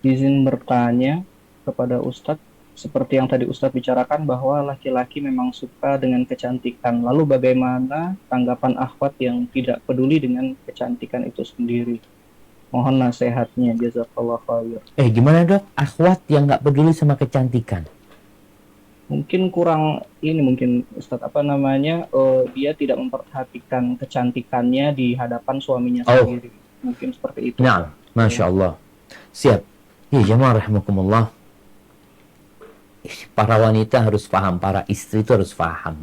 Izin bertanya kepada Ustadz, seperti yang tadi Ustadz bicarakan bahwa laki-laki memang suka dengan kecantikan. Lalu bagaimana tanggapan akhwat yang tidak peduli dengan kecantikan itu sendiri? Mohon nasihatnya, jazakallah khair. Gimana dok? Akhwat yang nggak peduli sama kecantikan. Mungkin kurang ini mungkin Ustadz apa namanya dia tidak memperhatikan kecantikannya di hadapan suaminya Oh, sendiri. Mungkin seperti itu nah, Ustadz. Ya. Masya Allah. Siap. Ya, jemaah rahimakumullah. Para wanita harus paham, para istri itu harus paham.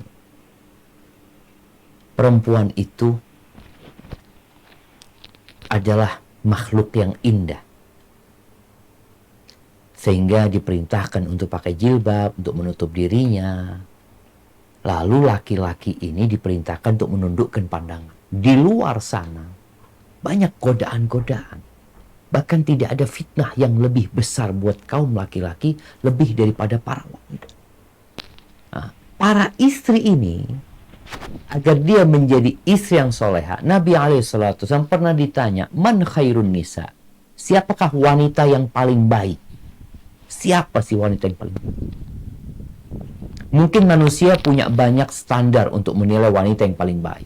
Perempuan itu adalah makhluk yang indah. Sehingga diperintahkan untuk pakai jilbab, untuk menutup dirinya. Lalu laki-laki ini diperintahkan untuk menundukkan pandangan. Di luar sana, banyak godaan-godaan. Bahkan tidak ada fitnah yang lebih besar buat kaum laki-laki lebih daripada para wanita. Nah, para istri ini, agar dia menjadi istri yang soleha, Nabi SAW pernah ditanya, Man khairun nisa? Siapakah wanita yang paling baik? Siapa sih wanita yang paling baik? Mungkin manusia punya banyak standar untuk menilai wanita yang paling baik.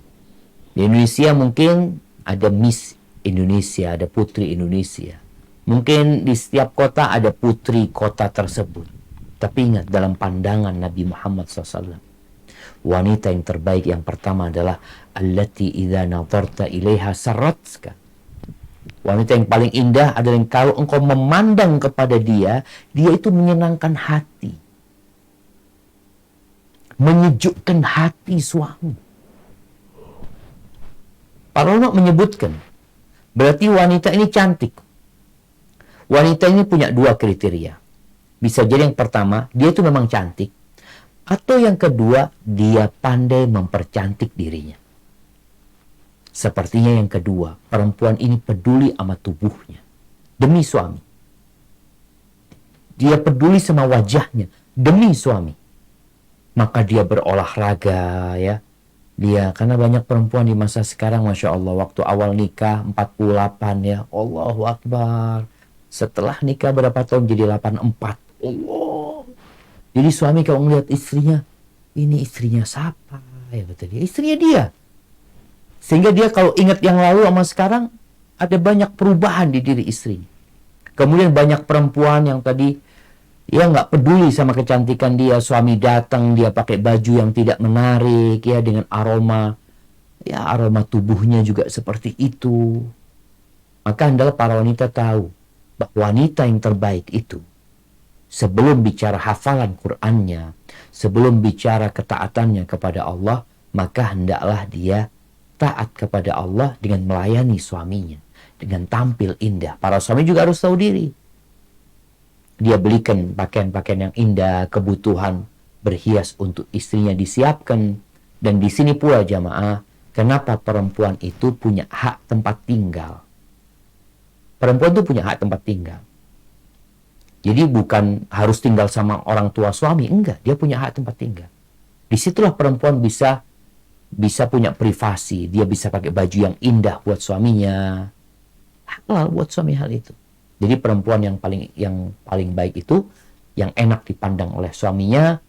Di Indonesia mungkin ada Miss Indonesia, ada Putri Indonesia. Mungkin di setiap kota ada putri kota tersebut. Tapi ingat, dalam pandangan Nabi Muhammad SAW, wanita yang terbaik yang pertama adalah allati idza nadarta ilaiha sarratka. Wanita yang paling indah adalah yang kalau engkau memandang kepada dia, dia itu menyenangkan hati. Menyejukkan hati suami. Para ulama menyebutkan, berarti wanita ini cantik. Wanita ini punya dua kriteria. Bisa jadi yang pertama, dia itu memang cantik. Atau yang kedua, dia pandai mempercantik dirinya. Sepertinya yang kedua, perempuan ini peduli sama tubuhnya. Demi suami. Dia peduli sama wajahnya. Demi suami. Maka dia berolahraga ya. Dia, karena banyak perempuan di masa sekarang, Masya Allah, waktu awal nikah 48 ya. Allahu Akbar. Setelah nikah berapa tahun jadi 84. Allah. Jadi suami kalau ngeliat istrinya, ini istrinya siapa? Ya kata dia, istrinya dia. Sehingga dia kalau ingat yang lalu sama sekarang, ada banyak perubahan di diri istri. Kemudian banyak perempuan yang tadi ya nggak peduli sama kecantikan dia. Suami datang, dia pakai baju yang tidak menarik ya, dengan aroma. Ya aroma tubuhnya juga seperti itu. Maka hendaklah para wanita tahu bahwa wanita yang terbaik itu, sebelum bicara hafalan Qur'annya, sebelum bicara ketaatannya kepada Allah, maka hendaklah dia taat kepada Allah dengan melayani suaminya, dengan tampil indah. Para suami juga harus tahu diri. Dia belikan pakaian-pakaian yang indah, kebutuhan berhias untuk istrinya disiapkan. Dan di sini pula jamaah, kenapa perempuan itu punya hak tempat tinggal. Perempuan itu punya hak tempat tinggal. Jadi bukan harus tinggal sama orang tua suami, enggak, dia punya hak tempat tinggal. Disitulah perempuan bisa punya privasi, dia bisa pakai baju yang indah buat suaminya. Halal buat suami hal itu. Jadi perempuan yang paling baik itu yang enak dipandang oleh suaminya,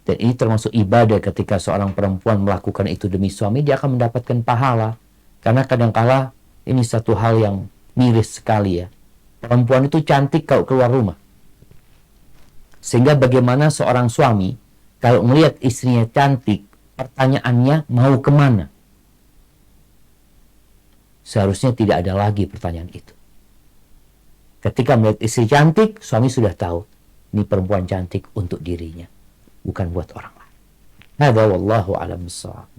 dan ini termasuk ibadah. Ketika seorang perempuan melakukan itu demi suami, dia akan mendapatkan pahala. Karena kadangkala ini satu hal yang miris sekali ya. Perempuan itu cantik kalau keluar rumah. Sehingga bagaimana seorang suami kalau melihat istrinya cantik, pertanyaannya mau kemana? Seharusnya tidak ada lagi pertanyaan itu. Ketika melihat istri cantik, suami sudah tahu ini perempuan cantik untuk dirinya, bukan buat orang lain. Hadza wallahu a'lam bissawab.